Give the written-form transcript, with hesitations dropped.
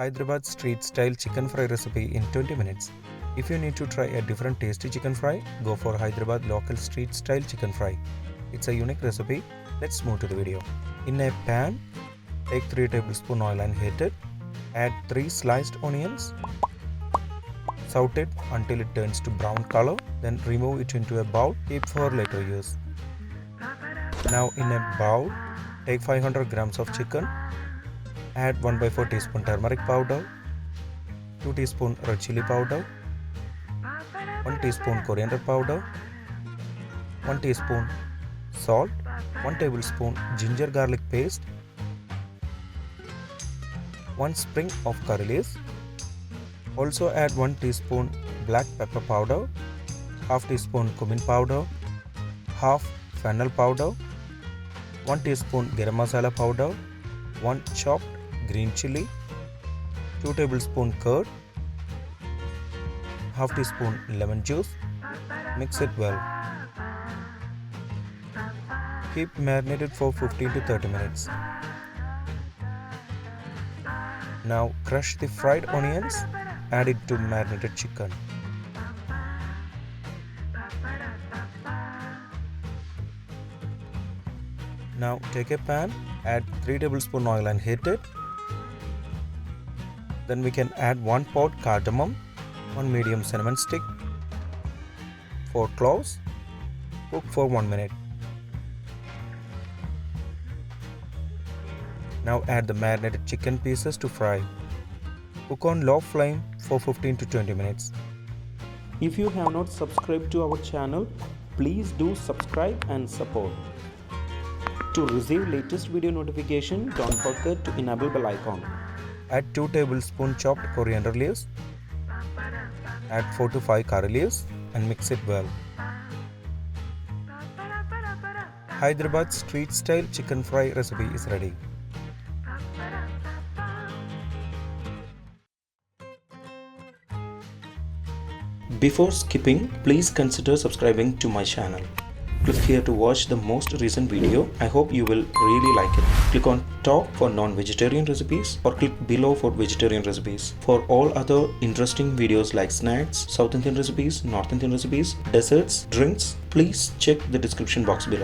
Hyderabad street style chicken fry recipe in 20 minutes. If you need to try a different tasty chicken fry, go for Hyderabad local street style chicken fry. It's a unique recipe. Let's move to the video. In a pan, take 3 tablespoons oil and heat it. Add 3 sliced onions. Saute it until it turns to brown color. Then remove it into a bowl. Keep for later use. Now in a bowl, take 500 grams of chicken. Add 1/4 teaspoon turmeric powder, 2 teaspoon red chili powder, 1 teaspoon coriander powder, 1 teaspoon salt, 1 tablespoon ginger garlic paste, 1 sprig of curry leaves. Also add 1 teaspoon black pepper powder, half teaspoon cumin powder, half fennel powder, 1 teaspoon garam masala powder, 1 chopped green chili, 2 tablespoon curd, half teaspoon lemon juice. Mix it well. Keep marinated for 15 to 30 minutes. Now crush the fried onions, add it to marinated chicken. Now take a pan, add 3 tablespoon oil and heat it. Then we can add 1 pod cardamom, 1 medium cinnamon stick, 4 cloves. Cook for 1 minute. Now add the marinated chicken pieces to fry. Cook on low flame for 15 to 20 minutes. If you have not subscribed to our channel, please do subscribe and support. To receive latest video notification, don't forget to enable bell icon. Add 2 tablespoons chopped coriander leaves. Add 4 to 5 curry leaves and mix it well. Hyderabad street style chicken fry recipe is ready. Before skipping, please consider subscribing to my channel. Click here to watch the most recent video. I hope you will really like it. Click on top for non-vegetarian recipes or click below for vegetarian recipes. For all other interesting videos like snacks, South Indian recipes, North Indian recipes, desserts, drinks, please check the description box below.